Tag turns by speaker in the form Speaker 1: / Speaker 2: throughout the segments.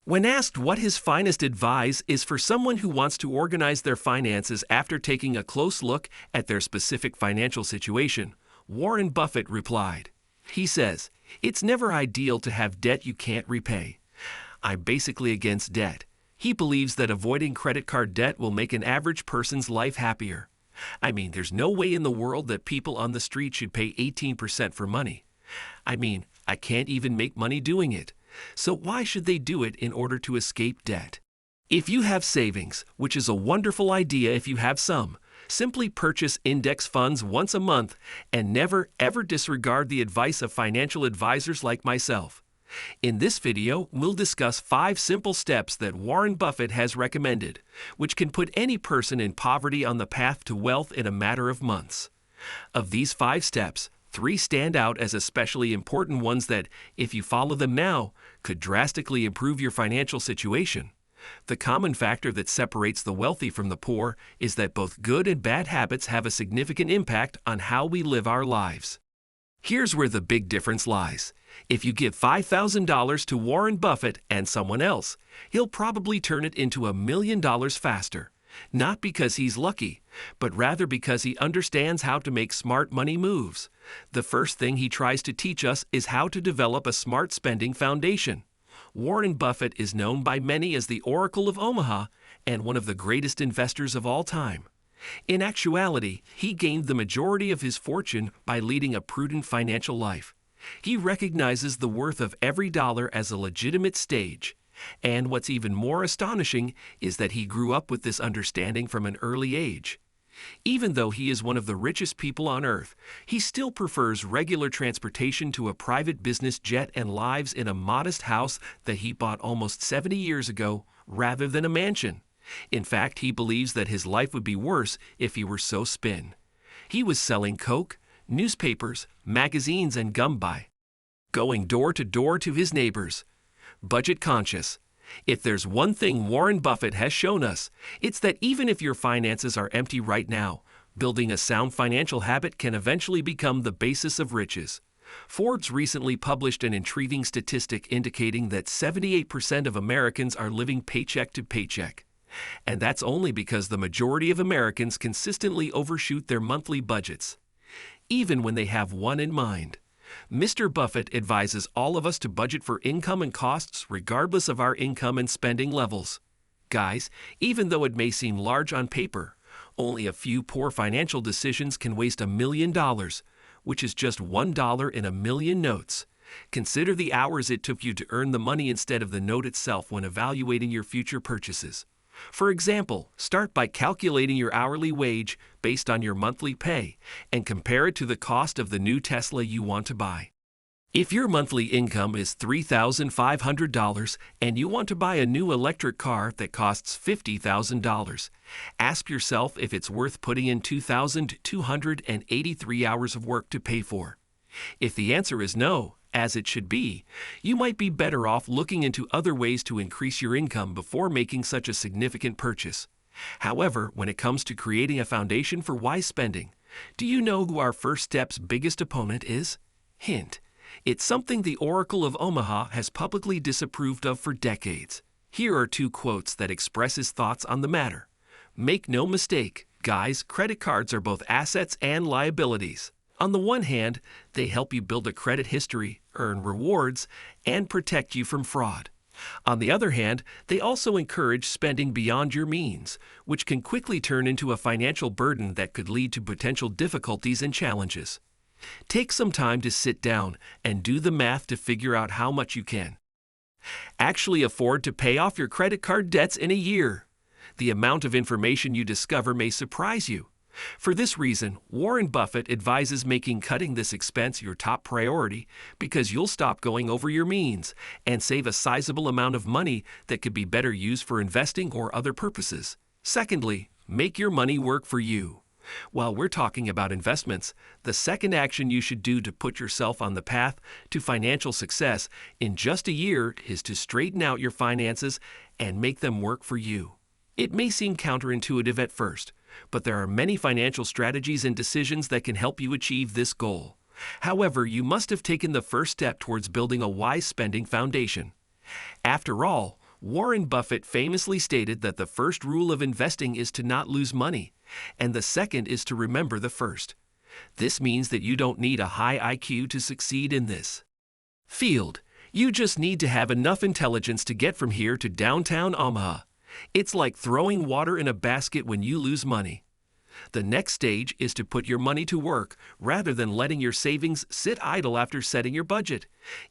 Speaker 1: When asked what his finest advice is for someone who wants to organize their finances after taking a close look at their specific financial situation, Warren Buffett replied. He says, "It's never ideal to have debt you can't repay. I'm basically against debt." He believes that avoiding credit card debt will make an average person's life happier. I mean, there's no way in the world that people on the street should pay 18% for money. I can't even make money doing it. So why should they do it in order to escape debt? If you have savings, which is a wonderful idea if you have some, simply purchase index funds once a month and never ever disregard the advice of financial advisors like myself. In this video, we'll discuss 5 simple steps that Warren Buffett has recommended, which can put any person in poverty on the path to wealth in a matter of months. Of these 5 steps, 3 stand out as especially important ones that, if you follow them now, could drastically improve your financial situation. The common factor that separates the wealthy from the poor is that both good and bad habits have a significant impact on how we live our lives. Here's where the big difference lies. If you give $5,000 to Warren Buffett and someone else, he'll probably turn it into $1 million faster. Not because he's lucky, but rather because he understands how to make smart money moves. The first thing he tries to teach us is how to develop a smart spending foundation. Warren Buffett is known by many as the Oracle of Omaha and one of the greatest investors of all time. In actuality, he gained the majority of his fortune by leading a prudent financial life. He recognizes the worth of every dollar as a legitimate stage. And what's even more astonishing is that he grew up with this understanding from an early age. Even though he is one of the richest people on earth, he still prefers regular transportation to a private business jet and lives in a modest house that he bought almost 70 years ago rather than a mansion. In fact, he believes that his life would be worse if he were so spin. He was selling Coke, newspapers, magazines, and gum by going door to his neighbors. Budget conscious. If there's one thing Warren Buffett has shown us, it's that even if your finances are empty right now, building a sound financial habit can eventually become the basis of riches. Forbes recently published an intriguing statistic indicating that 78% of Americans are living paycheck to paycheck. And that's only because the majority of Americans consistently overshoot their monthly budgets, even when they have one in mind. Mr. Buffett advises all of us to budget for income and costs regardless of our income and spending levels. Guys, even though it may seem large on paper, only a few poor financial decisions can waste $1 million, which is just $1 in a million notes. Consider the hours it took you to earn the money instead of the note itself when evaluating your future purchases. For example, start by calculating your hourly wage based on your monthly pay and compare it to the cost of the new Tesla you want to buy. If your monthly income is $3,500 and you want to buy a new electric car that costs $50,000, ask yourself if it's worth putting in 2,283 hours of work to pay for. If the answer is no, as it should be, you might be better off looking into other ways to increase your income before making such a significant purchase. However, when it comes to creating a foundation for wise spending, do you know who our first step's biggest opponent is? Hint: it's something the Oracle of Omaha has publicly disapproved of for decades. Here are 2 quotes that express his thoughts on the matter. Make no mistake, guys, credit cards are both assets and liabilities. On the one hand, they help you build a credit history, earn rewards, and protect you from fraud. On the other hand, they also encourage spending beyond your means, which can quickly turn into a financial burden that could lead to potential difficulties and challenges. Take some time to sit down and do the math to figure out how much you can actually afford to pay off your credit card debts in a year. The amount of information you discover may surprise you. For this reason, Warren Buffett advises making cutting this expense your top priority because you'll stop going over your means and save a sizable amount of money that could be better used for investing or other purposes. Secondly, make your money work for you. While we're talking about investments, the second action you should do to put yourself on the path to financial success in just a year is to straighten out your finances and make them work for you. It may seem counterintuitive at first, but there are many financial strategies and decisions that can help you achieve this goal. However, you must have taken the first step towards building a wise spending foundation. After all, Warren Buffett famously stated that the first rule of investing is to not lose money, and the second is to remember the first. This means that you don't need a high IQ to succeed in this field. You just need to have enough intelligence to get from here to downtown Omaha. It's like throwing water in a basket when you lose money. The next stage is to put your money to work rather than letting your savings sit idle after setting your budget,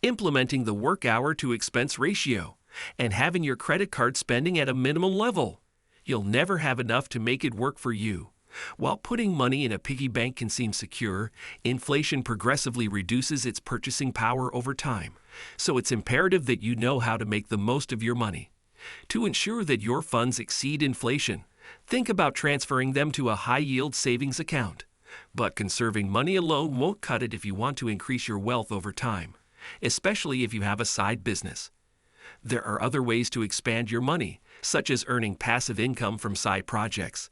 Speaker 1: implementing the work hour to expense ratio, and having your credit card spending at a minimum level. You'll never have enough to make it work for you. While putting money in a piggy bank can seem secure, inflation progressively reduces its purchasing power over time. So it's imperative that you know how to make the most of your money. To ensure that your funds exceed inflation, think about transferring them to a high-yield savings account. But conserving money alone won't cut it if you want to increase your wealth over time, especially if you have a side business. There are other ways to expand your money, such as earning passive income from side projects.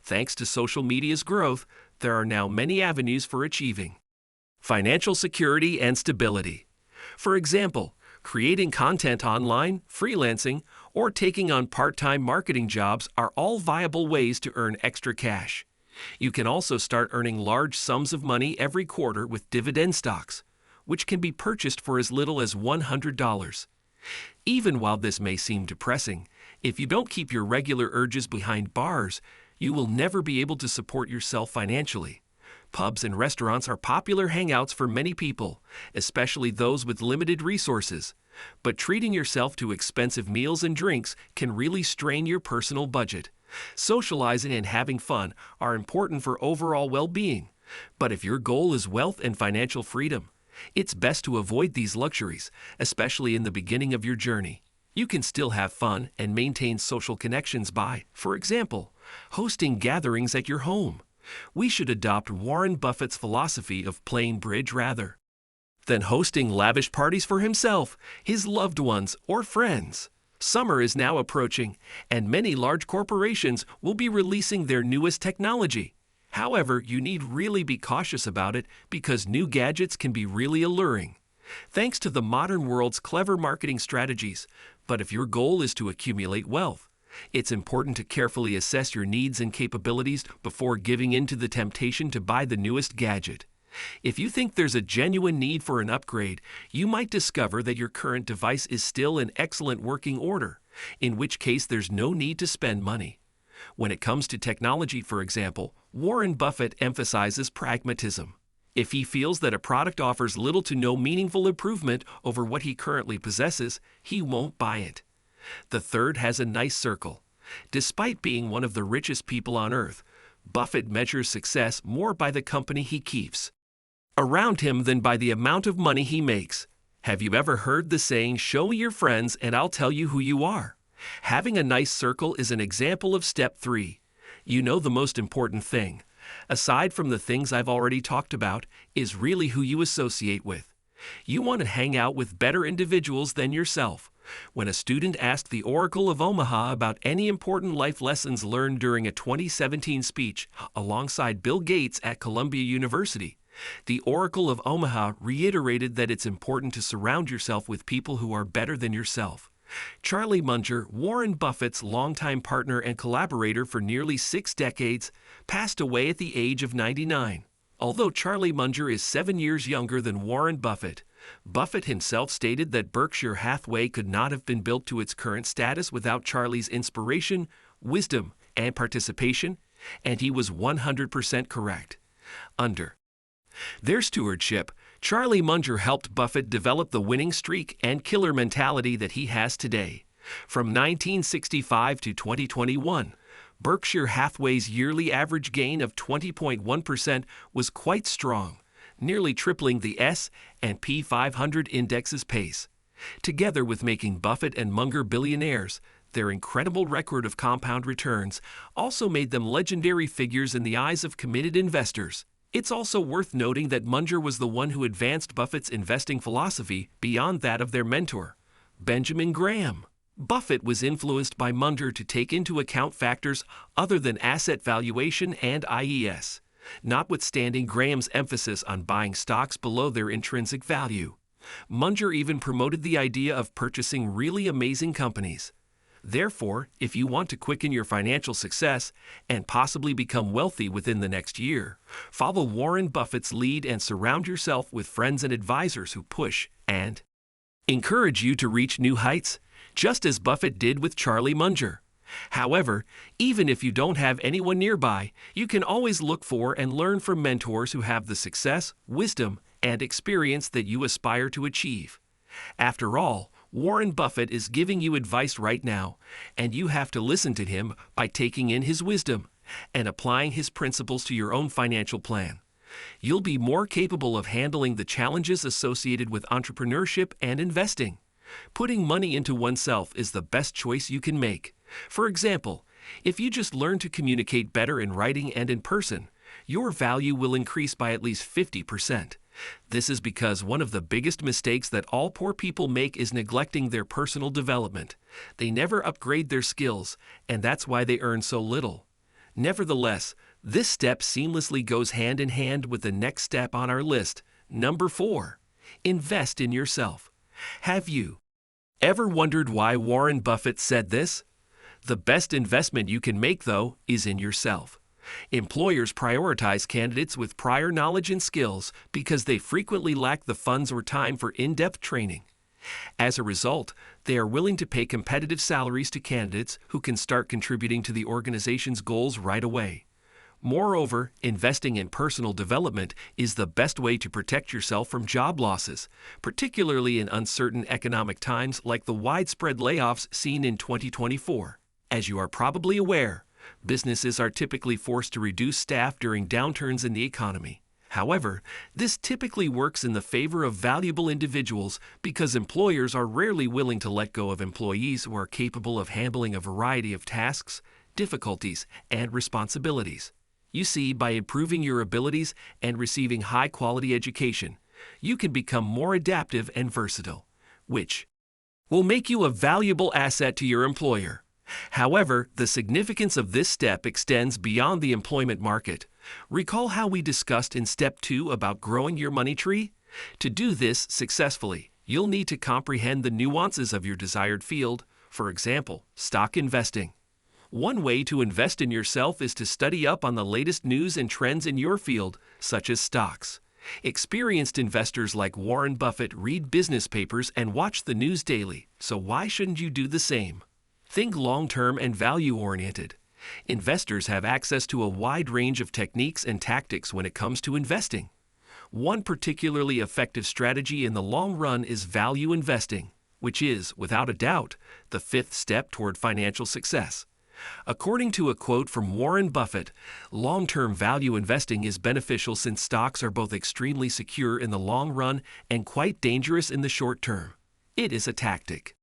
Speaker 1: Thanks to social media's growth, there are now many avenues for achieving financial security and stability. For example, creating content online, freelancing, or taking on part-time marketing jobs are all viable ways to earn extra cash. You can also start earning large sums of money every quarter with dividend stocks, which can be purchased for as little as $100. Even while this may seem depressing, if you don't keep your regular urges behind bars, you will never be able to support yourself financially. Pubs and restaurants are popular hangouts for many people, especially those with limited resources. But treating yourself to expensive meals and drinks can really strain your personal budget. Socializing and having fun are important for overall well-being. But if your goal is wealth and financial freedom, it's best to avoid these luxuries, especially in the beginning of your journey. You can still have fun and maintain social connections by, for example, hosting gatherings at your home. We should adopt Warren Buffett's philosophy of playing bridge rather than hosting lavish parties for himself, his loved ones, or friends. Summer is now approaching, and many large corporations will be releasing their newest technology. However, you need really be cautious about it because new gadgets can be really alluring, thanks to the modern world's clever marketing strategies. But if your goal is to accumulate wealth, it's important to carefully assess your needs and capabilities before giving in to the temptation to buy the newest gadget. If you think there's a genuine need for an upgrade, you might discover that your current device is still in excellent working order, in which case there's no need to spend money. When it comes to technology, for example, Warren Buffett emphasizes pragmatism. If he feels that a product offers little to no meaningful improvement over what he currently possesses, he won't buy it. The third has a nice circle. Despite being one of the richest people on earth, Buffett measures success more by the company he keeps around him than by the amount of money he makes. Have you ever heard the saying, "Show me your friends and I'll tell you who you are"? Having a nice circle is an example of step 3. You know, the most important thing, aside from the things I've already talked about, is really who you associate with. You want to hang out with better individuals than yourself. When a student asked the Oracle of Omaha about any important life lessons learned during a 2017 speech alongside Bill Gates at Columbia University, the Oracle of Omaha reiterated that it's important to surround yourself with people who are better than yourself. Charlie Munger, Warren Buffett's longtime partner and collaborator for nearly 6 decades, passed away at the age of 99. Although Charlie Munger is 7 years younger than Warren Buffett, Buffett himself stated that Berkshire Hathaway could not have been built to its current status without Charlie's inspiration, wisdom, and participation, and he was 100% correct. Under their stewardship, Charlie Munger helped Buffett develop the winning streak and killer mentality that he has today. From 1965 to 2021, Berkshire Hathaway's yearly average gain of 20.1% was quite strong, nearly tripling the S&P 500 index's pace. Together with making Buffett and Munger billionaires, their incredible record of compound returns also made them legendary figures in the eyes of committed investors. It's also worth noting that Munger was the one who advanced Buffett's investing philosophy beyond that of their mentor, Benjamin Graham. Buffett was influenced by Munger to take into account factors other than asset valuation and IES, notwithstanding Graham's emphasis on buying stocks below their intrinsic value. Munger even promoted the idea of purchasing really amazing companies. Therefore, if you want to quicken your financial success and possibly become wealthy within the next year, follow Warren Buffett's lead and surround yourself with friends and advisors who push and encourage you to reach new heights, just as Buffett did with Charlie Munger. However, even if you don't have anyone nearby, you can always look for and learn from mentors who have the success, wisdom, and experience that you aspire to achieve. After all, Warren Buffett is giving you advice right now, and you have to listen to him by taking in his wisdom and applying his principles to your own financial plan. You'll be more capable of handling the challenges associated with entrepreneurship and investing. Putting money into oneself is the best choice you can make. For example, if you just learn to communicate better in writing and in person, your value will increase by at least 50%. This is because one of the biggest mistakes that all poor people make is neglecting their personal development. They never upgrade their skills, and that's why they earn so little. Nevertheless, this step seamlessly goes hand in hand with the next step on our list, number 4. Invest in yourself. Have you ever wondered why Warren Buffett said this? The best investment you can make, though, is in yourself. Employers prioritize candidates with prior knowledge and skills because they frequently lack the funds or time for in-depth training. As a result, they are willing to pay competitive salaries to candidates who can start contributing to the organization's goals right away. Moreover, investing in personal development is the best way to protect yourself from job losses, particularly in uncertain economic times like the widespread layoffs seen in 2024. As you are probably aware, businesses are typically forced to reduce staff during downturns in the economy. However, this typically works in the favor of valuable individuals because employers are rarely willing to let go of employees who are capable of handling a variety of tasks, difficulties, and responsibilities. You see, by improving your abilities and receiving high-quality education, you can become more adaptive and versatile, which will make you a valuable asset to your employer. However, the significance of this step extends beyond the employment market. Recall how we discussed in Step 2 about growing your money tree? To do this successfully, you'll need to comprehend the nuances of your desired field, for example, stock investing. One way to invest in yourself is to study up on the latest news and trends in your field, such as stocks. Experienced investors like Warren Buffett read business papers and watch the news daily, so why shouldn't you do the same? Think long-term and value-oriented. Investors have access to a wide range of techniques and tactics when it comes to investing. One particularly effective strategy in the long run is value investing, which is, without a doubt, the 5th step toward financial success. According to a quote from Warren Buffett, long-term value investing is beneficial since stocks are both extremely secure in the long run and quite dangerous in the short term. It is a tactic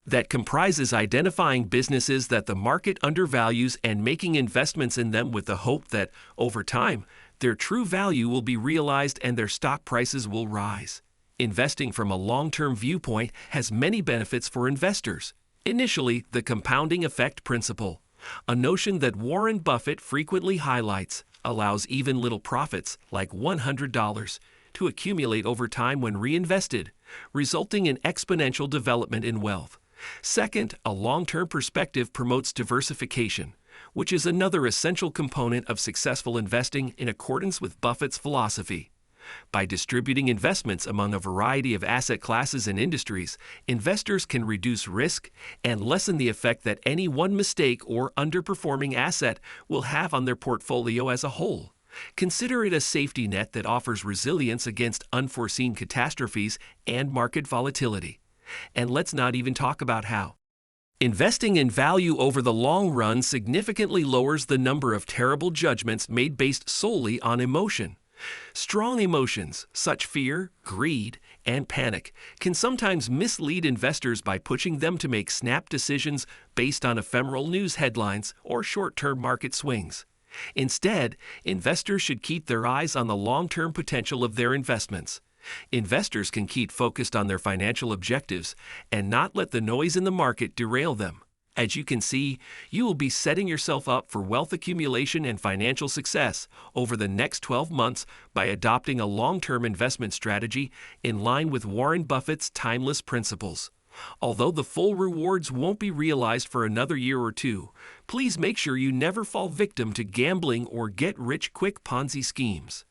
Speaker 1: that comprises identifying businesses that the market undervalues and making investments in them with the hope that, over time, their true value will be realized and their stock prices will rise. Investing from a long-term viewpoint has many benefits for investors. Initially, the compounding effect principle, a notion that Warren Buffett frequently highlights, allows even little profits, like $100, to accumulate over time when reinvested, resulting in exponential development in wealth. Second, a long-term perspective promotes diversification, which is another essential component of successful investing in accordance with Buffett's philosophy. By distributing investments among a variety of asset classes and industries, investors can reduce risk and lessen the effect that any one mistake or underperforming asset will have on their portfolio as a whole. Consider it a safety net that offers resilience against unforeseen catastrophes and market volatility. And let's not even talk about how investing in value over the long run significantly lowers the number of terrible judgments made based solely on emotion. Strong emotions, such fear, greed, and panic, can sometimes mislead investors by pushing them to make snap decisions based on ephemeral news headlines or short-term market swings. Instead, investors should keep their eyes on the long-term potential of their investments. Investors can keep focused on their financial objectives and not let the noise in the market derail them. As you can see, you will be setting yourself up for wealth accumulation and financial success over the next 12 months by adopting a long-term investment strategy in line with Warren Buffett's timeless principles. Although the full rewards won't be realized for another year or two, please make sure you never fall victim to gambling or get-rich-quick Ponzi schemes.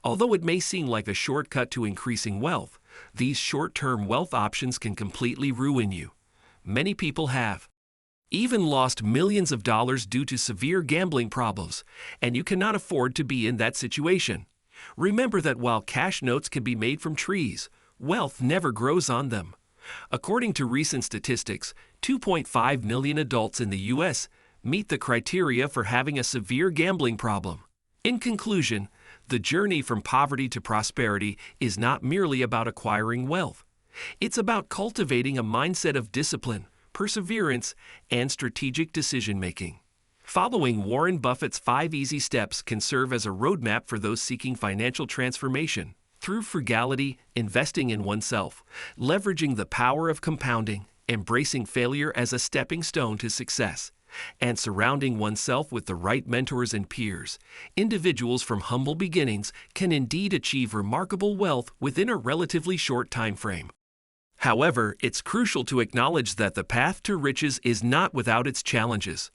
Speaker 1: Although it may seem like a shortcut to increasing wealth, these short-term wealth options can completely ruin you. Many people have even lost millions of dollars due to severe gambling problems, and you cannot afford to be in that situation. Remember that while cash notes can be made from trees, wealth never grows on them. According to recent statistics, 2.5 million adults in the U.S. meet the criteria for having a severe gambling problem. In conclusion, the journey from poverty to prosperity is not merely about acquiring wealth. It's about cultivating a mindset of discipline, perseverance, and strategic decision-making. Following Warren Buffett's 5 easy steps can serve as a roadmap for those seeking financial transformation. Through frugality, investing in oneself, leveraging the power of compounding, embracing failure as a stepping stone to success, and surrounding oneself with the right mentors and peers, individuals from humble beginnings can indeed achieve remarkable wealth within a relatively short time frame. However, it's crucial to acknowledge that the path to riches is not without its challenges.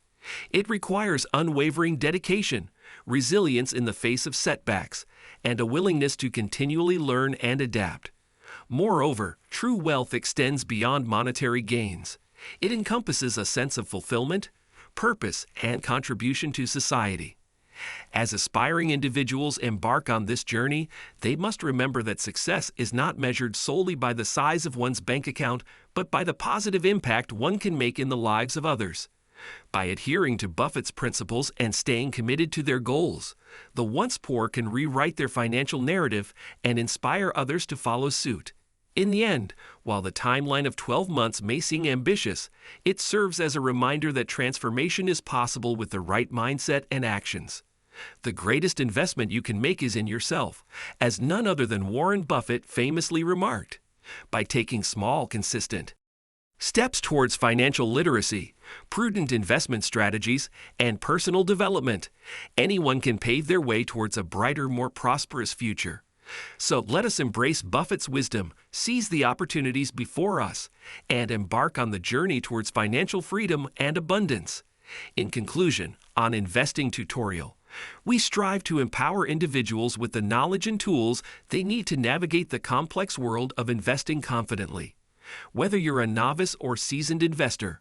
Speaker 1: It requires unwavering dedication, resilience in the face of setbacks, and a willingness to continually learn and adapt. Moreover, true wealth extends beyond monetary gains. It encompasses a sense of fulfillment, purpose, and contribution to society. As aspiring individuals embark on this journey, they must remember that success is not measured solely by the size of one's bank account, but by the positive impact one can make in the lives of others. By adhering to Buffett's principles and staying committed to their goals, the once poor can rewrite their financial narrative and inspire others to follow suit. In the end, while the timeline of 12 months may seem ambitious, it serves as a reminder that transformation is possible with the right mindset and actions. The greatest investment you can make is in yourself, as none other than Warren Buffett famously remarked. By taking small, consistent steps towards financial literacy, prudent investment strategies, and personal development, anyone can pave their way towards a brighter, more prosperous future. So let us embrace Buffett's wisdom, seize the opportunities before us, and embark on the journey towards financial freedom and abundance. In conclusion, on Investing Tutorial, we strive to empower individuals with the knowledge and tools they need to navigate the complex world of investing confidently. Whether you're a novice or seasoned investor,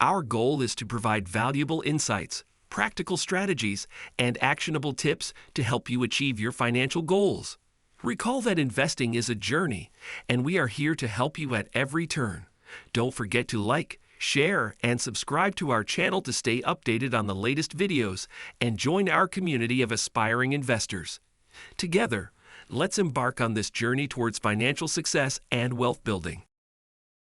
Speaker 1: our goal is to provide valuable insights, practical strategies, and actionable tips to help you achieve your financial goals. Recall that investing is a journey, and we are here to help you at every turn. Don't forget to like, share, and subscribe to our channel to stay updated on the latest videos and join our community of aspiring investors. Together, let's embark on this journey towards financial success and wealth building.